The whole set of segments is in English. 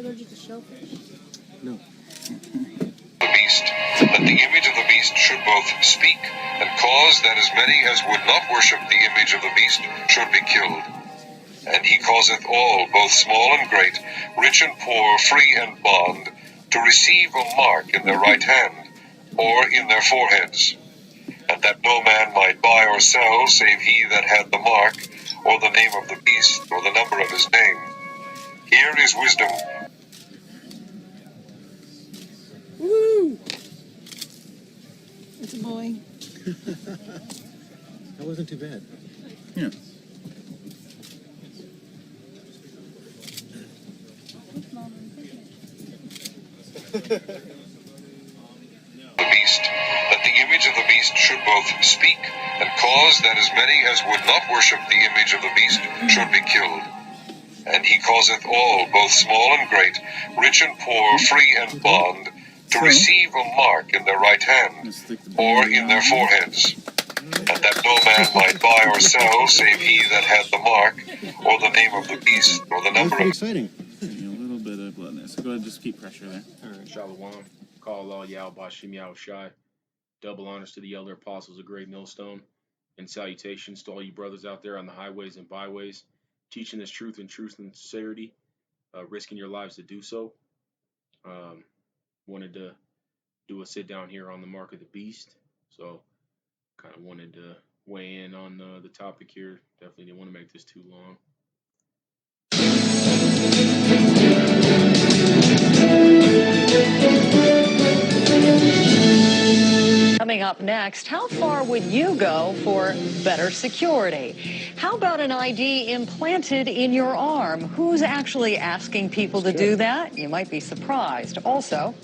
allergic to shellfish? No. The beast, that the image of the beast should both speak and cause that as many as would not worship the image of the beast should be killed. And he causeth all, both small and great, rich and poor, free and bond, to receive a mark in their right hand, or in their foreheads, and that no man might buy or sell, save he that had the mark, or the name of the beast, or the number of his name. Here is wisdom. Woo! It's a boy. That wasn't too bad. Yeah. The beast, that the image of the beast should both speak and cause that as many as would not worship the image of the beast should be killed. And he causeth all, both small and great, rich and poor, free and bond, to receive a mark in their right hand, or in their foreheads, and that no man might buy or sell, save he that had the mark, or the name of the beast, or the number of... Exciting. A little bit of bloodness. So go ahead and just keep pressure there. All right, Shalom. Call Allah Yahweh Bashim Yahweh Shai. Double honors to the elder apostles of Great Millstone, and salutations to all you brothers out there on the highways and byways, teaching this truth and sincerity, risking your lives to do so. Wanted to do a sit down here on the mark of the beast, so kind of wanted to weigh in on the topic here. Definitely didn't want to make this too long. Coming up next, how far would you go for better security? How about an ID implanted in your arm? Who's actually asking people to do that? You might be surprised. Also,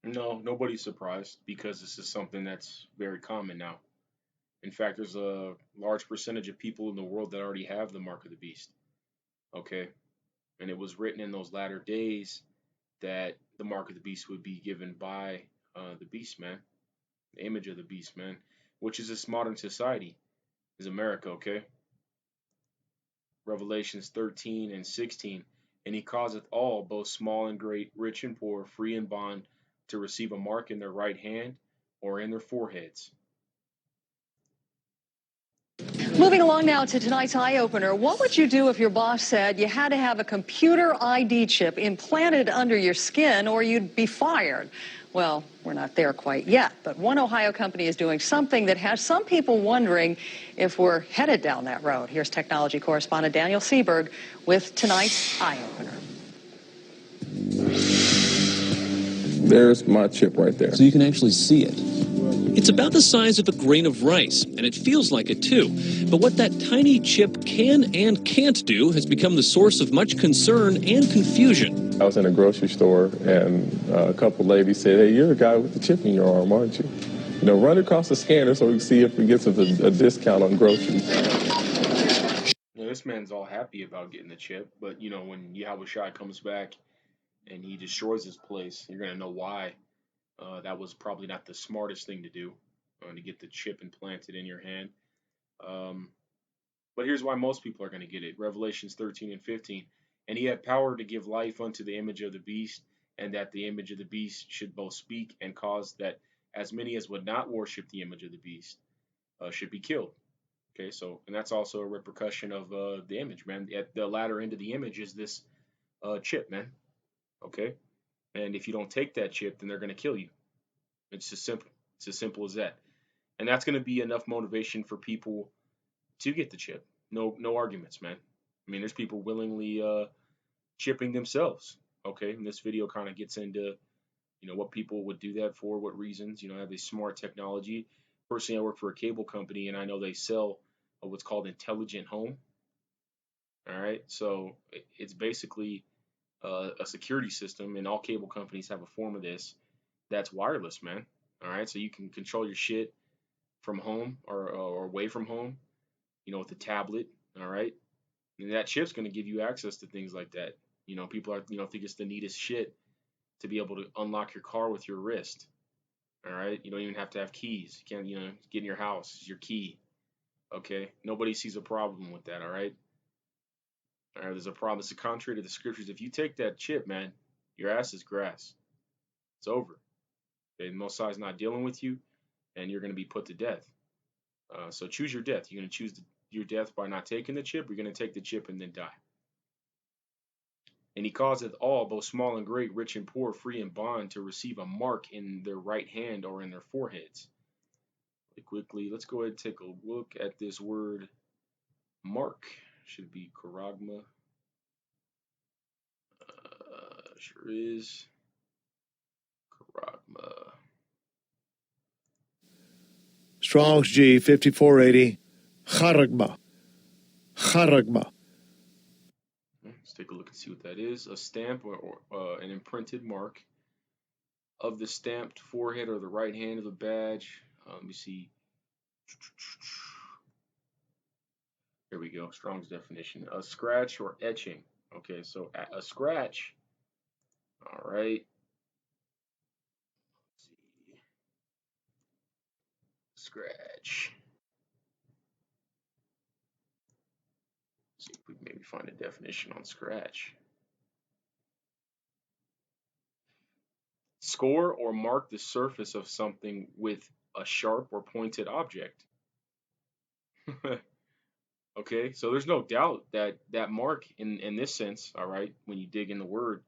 No, nobody's surprised because this is something that's very common now. In fact, there's a large percentage of people in the world that already have the mark of the beast. Okay. And it was written in those latter days that the mark of the beast would be given by the beast man, the image of the beast man, which is this modern society, is America, okay? Revelations 13 and 16. And he causeth all, both small and great, rich and poor, free and bond, to receive a mark in their right hand or in their foreheads. moving along now to tonight's eye-opener. What would you do if your boss said you had to have a computer ID chip implanted under your skin or you'd be fired? Well, we're not there quite yet, but one Ohio company is doing something that has some people wondering if we're headed down that road. Here's technology correspondent Daniel Seberg with tonight's eye-opener. There's my chip right there. So you can actually see it. It's about the size of a grain of rice, and it feels like it too. But what that tiny chip can and can't do has become the source of much concern and confusion. I was in a grocery store, and a couple ladies said, "Hey, you're the guy with the chip in your arm, aren't you? You know, run across the scanner so we can see if we get a discount on groceries." Now, this man's all happy about getting the chip, but, you know, when Yahweh Shai comes back and he destroys this place, you're going to know why. That was probably not the smartest thing to do, to get the chip implanted in your hand. But here's why most people are going to get it. Revelations 13 and 15. And he had power to give life unto the image of the beast, and that the image of the beast should both speak and cause that as many as would not worship the image of the beast should be killed. Okay, so, and that's also a repercussion of the image, man. At the latter end of the image is this chip, man. Okay? And if you don't take that chip, then they're going to kill you. It's just simple. It's as simple as that. And that's going to be enough motivation for people to get the chip. No arguments, man. I mean, there's people willingly chipping themselves. Okay, and this video kind of gets into, you know, what people would do that for, what reasons. You know, have this smart technology. Personally, I work for a cable company, and I know they sell what's called intelligent home. All right, so it's basically a security system, and all cable companies have a form of this that's wireless, man. All right, so you can control your shit from home or away from home, you know, with a tablet. All right, and that chip's going to give you access to things like that. You know, people are, you know, think it's the neatest shit to be able to unlock your car with your wrist. All right, you don't even have to have keys. You can't, you know, get in your house. It's your key. Okay, nobody sees a problem with that. All right. All right, there's a problem. It's contrary to the scriptures. If you take that chip, man, Your ass is grass. It's over. Okay, Most High's not dealing with you, and you're going to be put to death. So choose your death. You're going to choose your death by not taking the chip. You're going to take the chip and then die. And he causeth all, both small and great, rich and poor, free and bond, to receive a mark in their right hand or in their foreheads. Quickly, let's go ahead and take a look at this word mark. Should be charagma. Sure is. Charagma. Strong's G 5480. Charagma. Charagma. Let's take a look and see what that is. A stamp or an imprinted mark of the stamped forehead or the right hand of the badge. Let me see. Here we go. Strong's definition. A scratch or etching. Okay, so a scratch. All right. Let's see. Scratch. Let's see if we can maybe find a definition on scratch. Score or mark the surface of something with a sharp or pointed object. Okay, so there's no doubt that that mark in this sense, all right, when you dig in the word,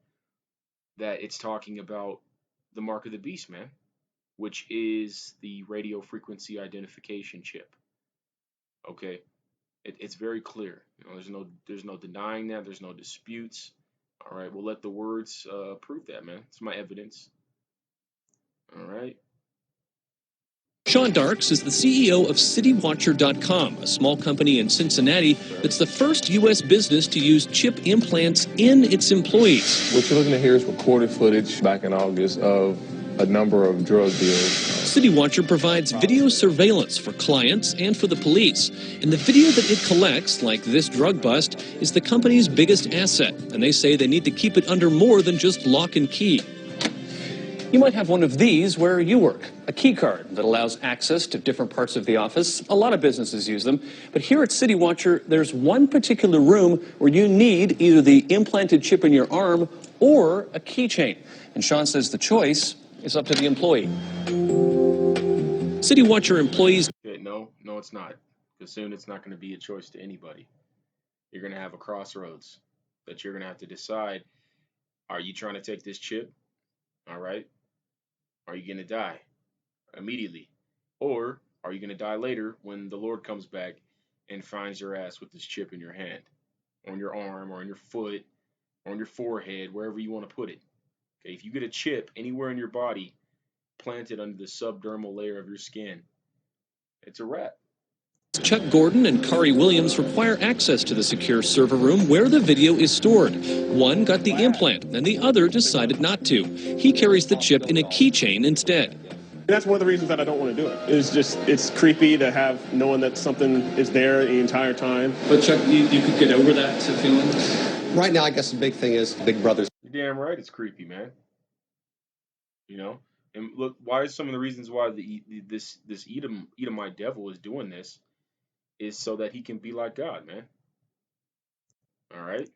that it's talking about the mark of the beast, man, which is the radio frequency identification chip. Okay, it's very clear. You know, there's no denying that. There's no disputes. All right, we'll let the words prove that, man. It's my evidence. All right. Sean Darks is the CEO of CityWatcher.com, a small company in Cincinnati that's the first U.S. business to use chip implants in its employees. What you're looking at here is recorded footage back in August of a number of drug deals. CityWatcher provides video surveillance for clients and for the police. And the video that it collects, like this drug bust, is the company's biggest asset. And they say they need to keep it under more than just lock and key. You might have one of these where you work, a key card that allows access to different parts of the office. A lot of businesses use them, but here at CityWatcher, there's one particular room where you need either the implanted chip in your arm or a keychain. And Sean says the choice is up to the employee. CityWatcher employees... Okay, no, it's not. Because soon it's not going to be a choice to anybody. You're going to have a crossroads that you're going to have to decide, are you trying to take this chip? All right. Are you going to die immediately? Or are you going to die later when the Lord comes back and finds your ass with this chip in your hand, on your arm, or on your foot, or on your forehead, wherever you want to put it? Okay, if you get a chip anywhere in your body planted under the subdermal layer of your skin, it's a wrap. Chuck Gordon and Kari Williams require access to the secure server room where the video is stored. One got the implant, and the other decided not to. He carries the chip in a keychain instead. That's one of the reasons that I don't want to do it. It's creepy to have knowing that something is there the entire time. But Chuck, you could get over that feeling? Right now, I guess the big thing is Big Brother's. You're damn right it's creepy, man. You know? And look, why is some of the reasons why this Edomite devil is doing this is so that he can be like God, man. All right?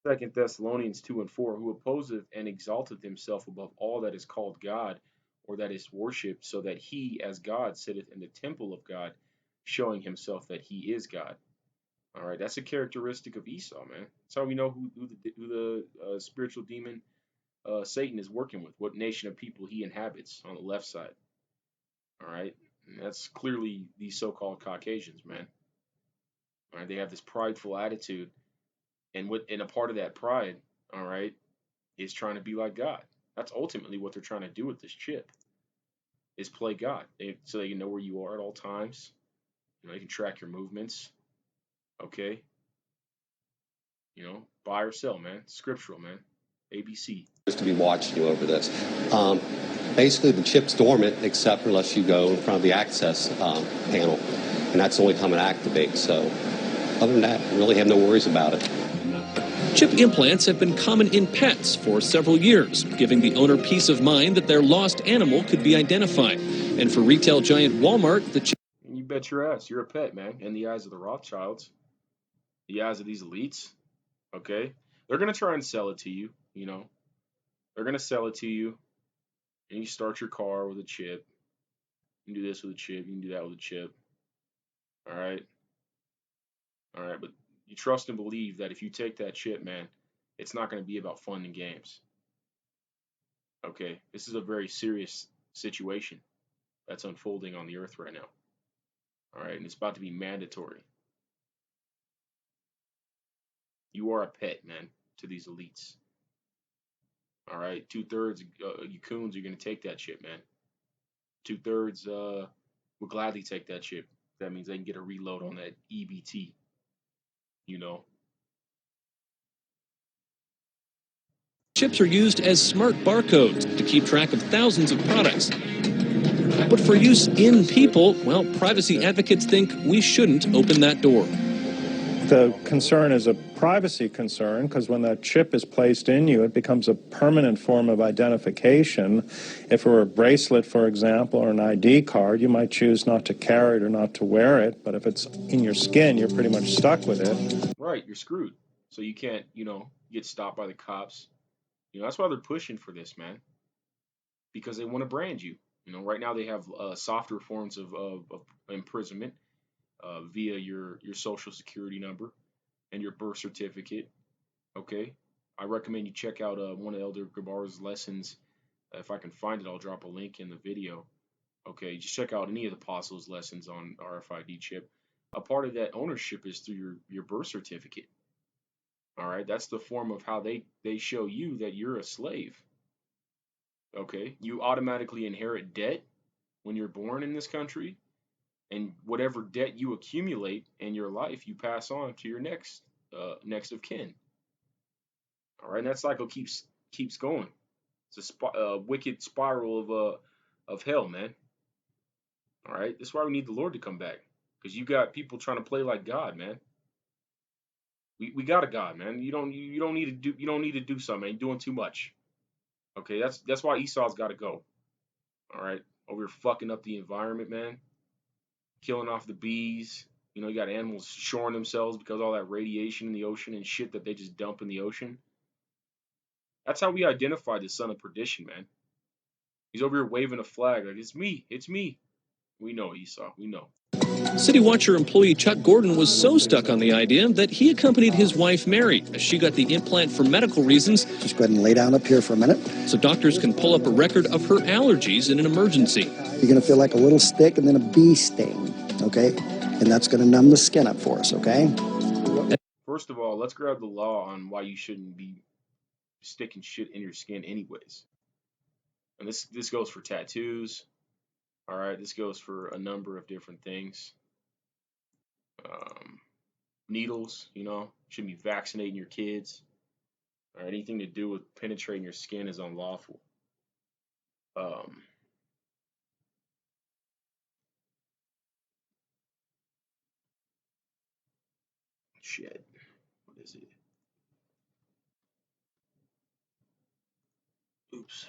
Second Thessalonians 2:4, who opposeth and exalteth himself above all that is called God, or that is worshipped, so that he, as God, sitteth in the temple of God, showing himself that he is God. All right, that's a characteristic of Esau, man. That's how we know who the spiritual demon Satan is working with, what nation of people he inhabits on the left side. All right, and that's clearly these so-called Caucasians, man. All right, they have this prideful attitude, and a part of that pride, all right, is trying to be like God. That's ultimately what they're trying to do with this chip, is play God, so they can know where you are at all times. You know, they can track your movements. Okay, you know, buy or sell, man. It's scriptural, man. ABC. To be watching you over this. Basically, the chip's dormant, except unless you go in front of the access panel, and that's the only time it activates. So, other than that, I really have no worries about it. Chip implants have been common in pets for several years, giving the owner peace of mind that their lost animal could be identified. And for retail giant Walmart, the chip... You bet your ass. You're a pet, man. In the eyes of the Rothschilds, the eyes of these elites. Okay, they're gonna try and sell it to you. You know, they're gonna sell it to you, and you start your car with a chip. You can do this with a chip. You can do that with a chip. All right, all right. But you trust and believe that if you take that chip, man, it's not gonna be about fun and games. Okay, this is a very serious situation that's unfolding on the earth right now. All right, and it's about to be mandatory. You are a pet, man, to these elites. All right, 2/3 you coons are gonna take that shit, man. 2/3 will gladly take that shit. That means they can get a reload on that EBT. You know. Chips are used as smart barcodes to keep track of thousands of products. But for use in people, well, privacy advocates think we shouldn't open that door. The concern is a privacy concern because when that chip is placed in you, it becomes a permanent form of identification. If it were a bracelet, for example, or an ID card, you might choose not to carry it or not to wear it. But if it's in your skin, you're pretty much stuck with it. Right, you're screwed. So you can't, get stopped by the cops. That's why they're pushing for this, man. Because they want to brand you. Right now they have softer forms of imprisonment via your social security number and your birth certificate. Okay, I recommend you check out one of Elder Gabar's lessons. If I can find it, I'll drop a link in the video. Okay, just check out any of the apostles' lessons on RFID chip. A part of that ownership is through your birth certificate. All right, that's the form of how they show you that you're a slave. Okay, you automatically inherit debt when you're born in this country, and whatever debt you accumulate in your life, you pass on to your next of kin. All right, and that cycle keeps going. It's a wicked spiral of hell, man. All right, that's why we need the Lord to come back, because you got people trying to play like God, man. We got a God, man. You don't need to do something, man. You're doing too much. Okay, that's why Esau's got to go. All right, over here fucking up the environment, man. Killing off the bees. You got animals shoring themselves because of all that radiation in the ocean and shit that they just dump in the ocean. That's how we identify the son of perdition, man. He's over here waving a flag like, it's me. We know, Esau. We know. City Watcher employee Chuck Gordon was so stuck on the idea that he accompanied his wife Mary as she got the implant for medical reasons. Just go ahead and lay down up here for a minute. So doctors can pull up a record of her allergies in an emergency. You're going to feel like a little stick and then a bee sting, okay? And that's going to numb the skin up for us, okay? First of all, let's grab the law on why you shouldn't be sticking shit in your skin anyways. And this goes for tattoos. All right, this goes for a number of different things. Needles, shouldn't be vaccinating your kids. Or anything to do with penetrating your skin is unlawful. Shit. What is it? Oops.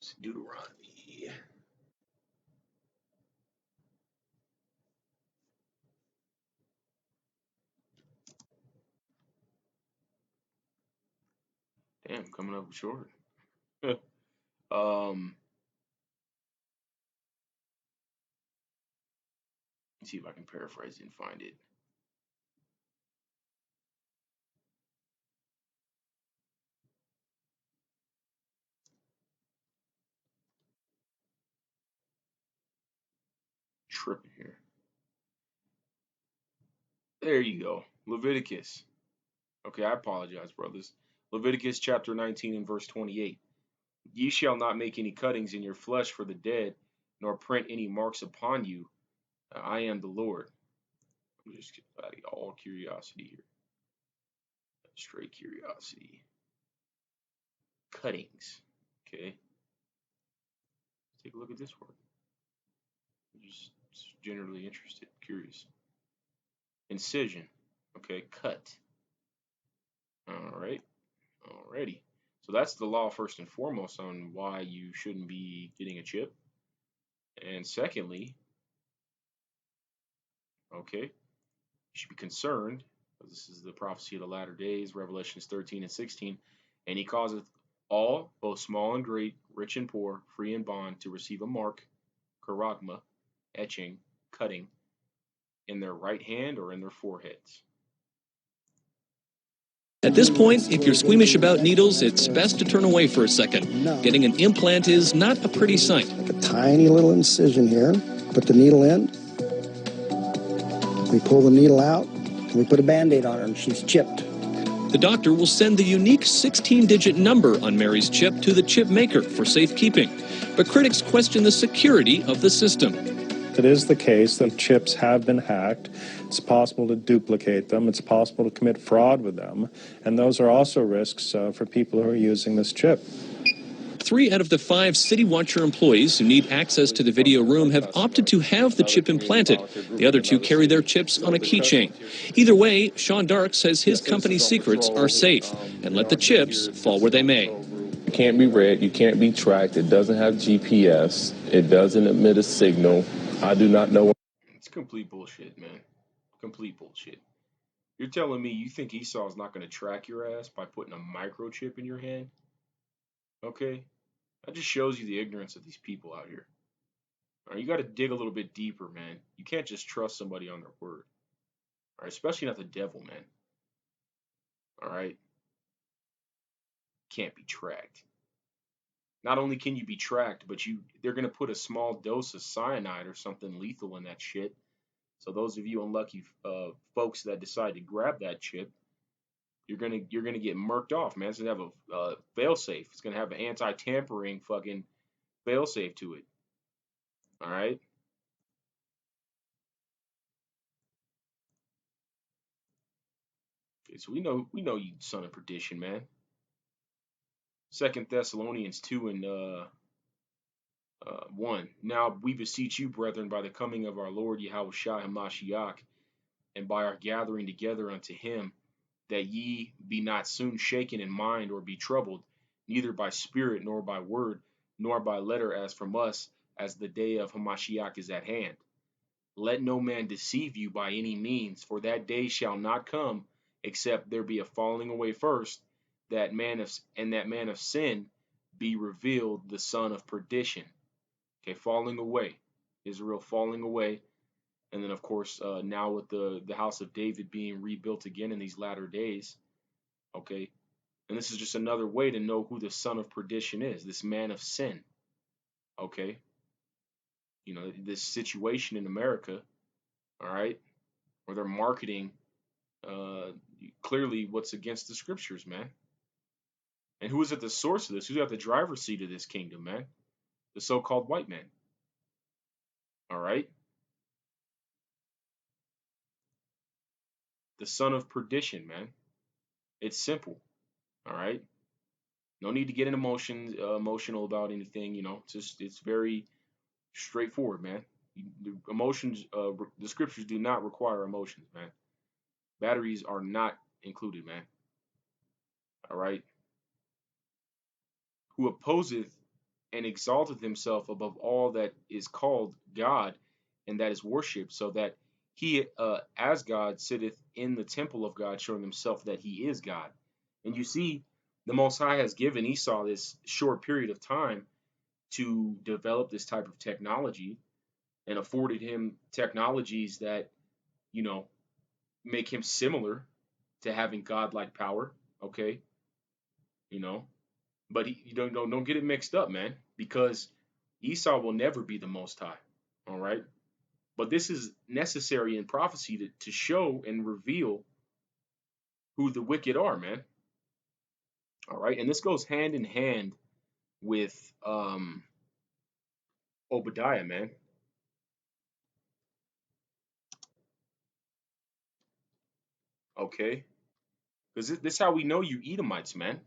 It's Deuteronomy. Damn, coming up short. Let's see if I can paraphrase and find it. Tripping here. There you go. Leviticus. Okay, I apologize, brothers. Leviticus chapter 19 and verse 28. Ye shall not make any cuttings in your flesh for the dead, nor print any marks upon you. I am the Lord. I'm just out of all curiosity here. Straight curiosity. Cuttings. Okay. Let's take a look at this word. I'm just generally interested, curious. Incision. Okay, cut. All right. Alrighty. So that's the law first and foremost on why you shouldn't be getting a chip. And secondly, okay, you should be concerned. This is the prophecy of the latter days, Revelations 13 and 16. And he causeth all, both small and great, rich and poor, free and bond, to receive a mark, charagma, etching, cutting, in their right hand or in their foreheads. At this point, if you're squeamish about needles, it's best to turn away for a second. Getting an implant is not a pretty sight. A tiny little incision here. Put the needle in. We pull the needle out, and we put a Band-Aid on her, and she's chipped. The doctor will send the unique 16-digit number on Mary's chip to the chip maker for safekeeping. But critics question the security of the system. It is the case that chips have been hacked. It's possible to duplicate them. It's possible to commit fraud with them. And those are also risks for people who are using this chip. 3 out of the 5 City Watcher employees who need access to the video room have opted to have the chip implanted. The other 2 carry their chips on a keychain. Either way, Sean Dark says his company's secrets are safe, and let the chips fall where they may. You can't be read, you can't be tracked, it doesn't have GPS, it doesn't emit a signal. I do not know. It's complete bullshit, man. Complete bullshit. You're telling me you think Esau's not going to track your ass by putting a microchip in your hand? Okay? That just shows you the ignorance of these people out here. All right, you got to dig a little bit deeper, man. You can't just trust somebody on their word. All right, especially not the devil, man. All right? Can't be tracked. Not only can you be tracked, but they're going to put a small dose of cyanide or something lethal in that shit. So those of you unlucky folks that decide to grab that chip, you're gonna get murked off, man. It's gonna have a failsafe. It's gonna have an anti-tampering fucking failsafe to it. All right. Okay, so we know you son of perdition, man. 2 Thessalonians 2 and 1. Now we beseech you, brethren, by the coming of our Lord Yahushua HaMashiach, and by our gathering together unto him, that ye be not soon shaken in mind or be troubled, neither by spirit, nor by word, nor by letter as from us, as the day of Hamashiach is at hand. Let no man deceive you by any means, for that day shall not come, except there be a falling away first, that man of sin be revealed, the son of perdition. Okay, falling away, Israel falling away. And then, of course, now with the house of David being rebuilt again in these latter days, okay? And this is just another way to know who the son of perdition is, this man of sin, okay? You know, this situation in America, all right, where they're marketing clearly what's against the scriptures, man. And who is at the source of this? Who's at the driver's seat of this kingdom, man? The so-called white man, all right? The son of perdition, man. It's simple, all right? No need to get emotional about anything, you know. It's very straightforward, man. The emotions, the scriptures do not require emotions, man. Batteries are not included, man. All right. Who opposeth and exalteth himself above all that is called God and that is worshipped, so that he, as God, sitteth in the temple of God, showing himself that he is God. And you see, the Most High has given Esau this short period of time to develop this type of technology, and afforded him technologies that, you know, make him similar to having godlike power, okay? You know, but you don't get it mixed up, man, because Esau will never be the Most High, all right? But this is necessary in prophecy to show and reveal who the wicked are, man. All right, and this goes hand in hand with Obadiah, man. Okay, because this is how we know you Edomites, man.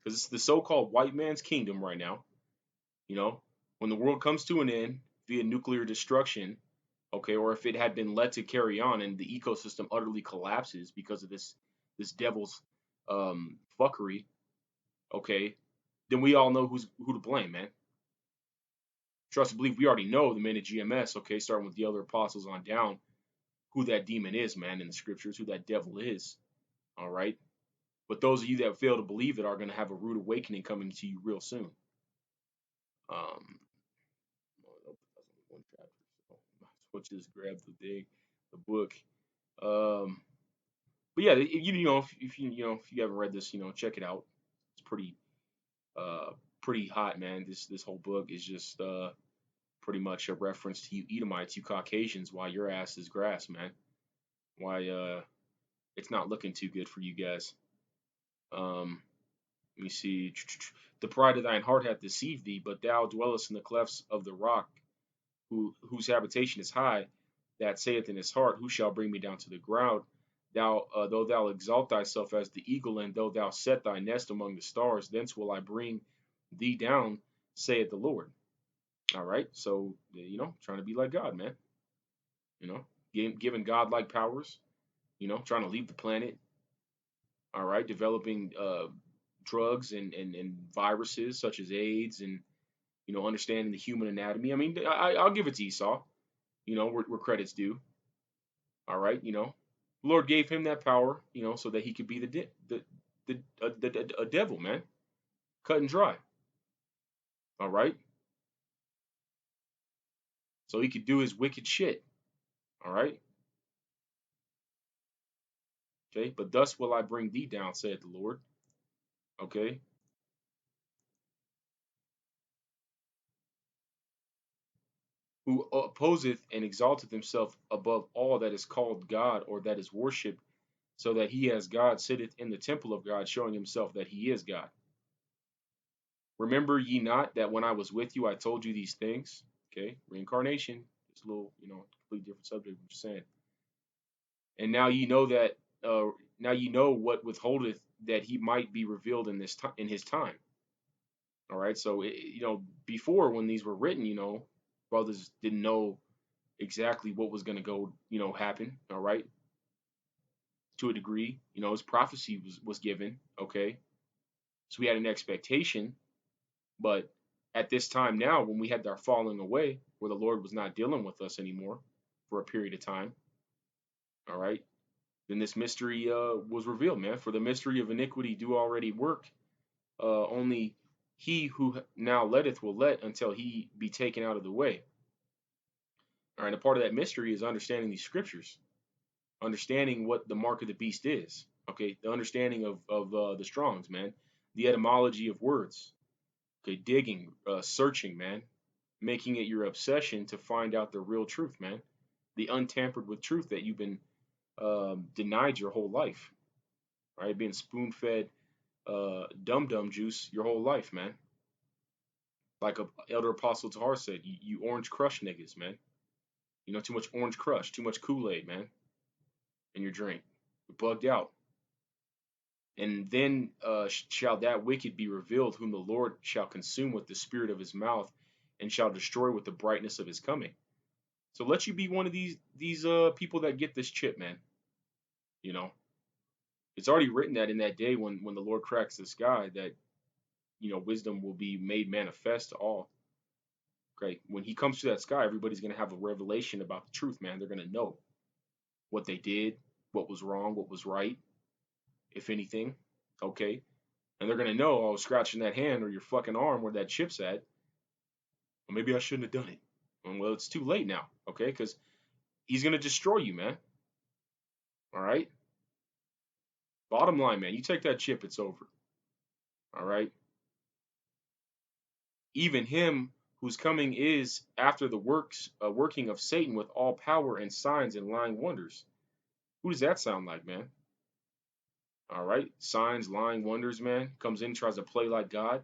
Because it's the so-called white man's kingdom right now. You know, when the world comes to an end via nuclear destruction, okay, or if it had been let to carry on and the ecosystem utterly collapses because of this devil's fuckery, okay, then we all know who to blame, man. Trust and believe, we already know the men of GMS, okay, starting with the other apostles on down, who that demon is, man, in the scriptures, who that devil is. All right. But those of you that fail to believe it are going to have a rude awakening coming to you real soon. One chapter, so we'll just grab the book. But yeah, if you haven't read this, check it out. It's pretty hot, man. This whole book is just pretty much a reference to you Edomites, you Caucasians, why your ass is grass, man. Why it's not looking too good for you guys. Let me see. The pride of thine heart hath deceived thee, but thou dwellest in the clefts of the rock, whose habitation is high, that saith in his heart, who shall bring me down to the ground? Though thou exalt thyself as the eagle, and though thou set thy nest among the stars, thence will I bring thee down, saith the Lord. All right, so trying to be like God, man. Giving God-like powers. Trying to leave the planet. All right, developing drugs and viruses such as AIDS, and understanding the human anatomy. I mean, I'll give it to Esau. Where credit's due. All right, the Lord gave him that power, so that he could be a devil, man, cut and dry. All right, so he could do his wicked shit. All right. Okay, but thus will I bring thee down, said the Lord. Okay. Who opposeth and exalteth himself above all that is called God or that is worshipped, so that he as God sitteth in the temple of God, showing himself that he is God. Remember ye not that when I was with you, I told you these things? Okay, reincarnation. It's a little, completely different subject. I'm just saying. And now ye know that. Now ye know what withholdeth that he might be revealed in his time. All right. So before, when these were written, brothers didn't know exactly what was going to go, happen. All right. To a degree, his prophecy was given. Okay. So we had an expectation, but at this time now, when we had our falling away, where the Lord was not dealing with us anymore for a period of time, all right, then this mystery was revealed, man. For the mystery of iniquity do already work. Only he who now letteth will let until he be taken out of the way. All right, a part of that mystery is understanding these scriptures, understanding what the mark of the beast is. Okay, the understanding of the Strongs, man, the etymology of words. Okay, digging, searching, man, making it your obsession to find out the real truth, man, the untampered with truth that you've been denied your whole life. Right, being spoon-fed dum-dum juice your whole life, man. Like Elder Apostle Tahar said, you Orange Crush niggas, man. Too much Orange Crush, too much Kool-Aid, man, in your drink. You're bugged out. And then shall that wicked be revealed, whom the Lord shall consume with the spirit of his mouth, and shall destroy with the brightness of his coming. So let you be one of these people that get this chip, man. It's already written that in that day when the Lord cracks the sky, that wisdom will be made manifest to all. Okay, when he comes to that sky, everybody's gonna have a revelation about the truth, man. They're gonna know what they did, what was wrong, what was right, if anything. Okay, and they're gonna know, oh, scratching that hand or your fucking arm where that chip's at. Well, maybe I shouldn't have done it. Well, it's too late now, okay? Because he's gonna destroy you, man. All right. Bottom line, man, you take that chip, it's over. All right. Even him whose coming is after the working of Satan with all power and signs and lying wonders. Who does that sound like, man? All right, signs, lying wonders, man. Comes in, tries to play like God.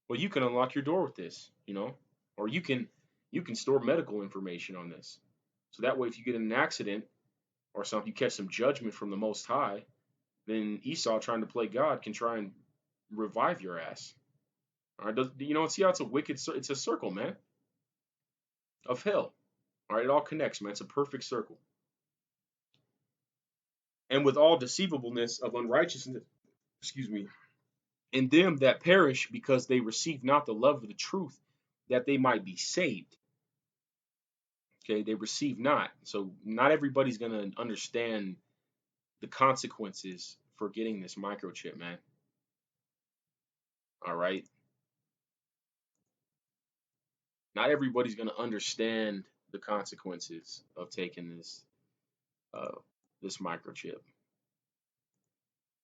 Well, you can unlock your door with this, or you can store medical information on this. So that way, if you get in an accident or something, you catch some judgment from the Most High, then Esau, trying to play God, can try and revive your ass. All right, see how it's a wicked, it's a circle, man, of hell. All right, it all connects, man. It's a perfect circle. And with all deceivableness of unrighteousness, In them that perish, because they receive not the love of the truth, that they might be saved. Okay, they receive not. So not everybody's going to understand the consequences for getting this microchip, man. All right. Not everybody's going to understand the consequences of taking this microchip.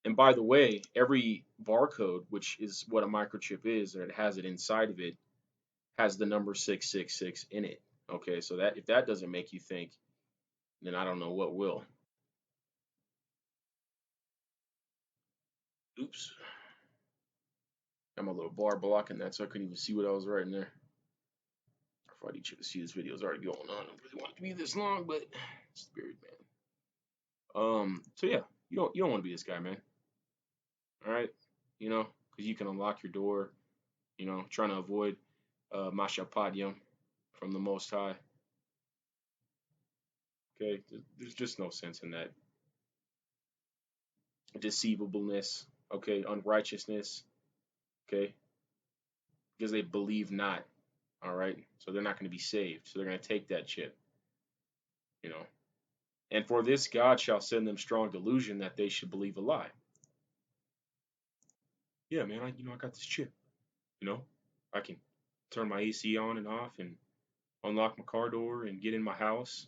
And by the way, every barcode, which is what a microchip is, or it has it inside of it, has the number 666 in it. Okay, so that if that doesn't make you think, then I don't know what will. Oops. Got my little bar blocking that, so I couldn't even see what I was writing there. I thought each of you see this video is already going on. I don't really want it to be this long, but spirit, man. So yeah, you don't want to be this guy, man. All right, because you can unlock your door. Trying to avoid Mashapadyam from the Most High. Okay, there's just no sense in that. Deceivableness, okay, unrighteousness, okay, because they believe not, all right, so they're not going to be saved, so they're going to take that chip, and for this God shall send them strong delusion that they should believe a lie. Yeah, man, I got this chip, I can turn my AC on and off and unlock my car door and get in my house,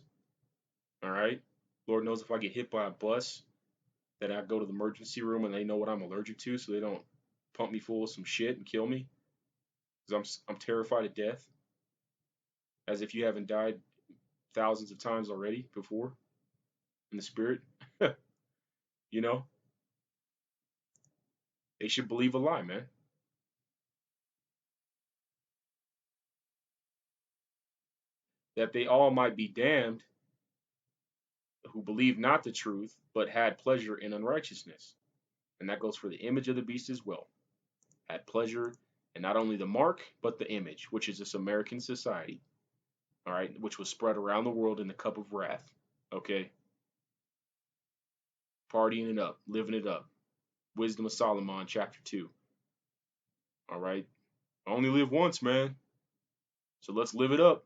all right, Lord knows if I get hit by a bus, that I go to the emergency room and they know what I'm allergic to, so they don't pump me full of some shit and kill me, because I'm terrified of death, as if you haven't died thousands of times already before in the spirit. They should believe a lie, man. That they all might be damned who believe not the truth, but had pleasure in unrighteousness. And that goes for the image of the beast as well. Had pleasure in not only the mark, but the image, which is this American society, all right, which was spread around the world in the cup of wrath, okay? Partying it up, living it up. Wisdom of Solomon, chapter 2. All right? I only live once, man. So let's live it up.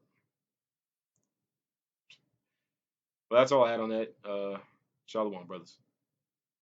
But that's all I had on that. Shalom, brothers.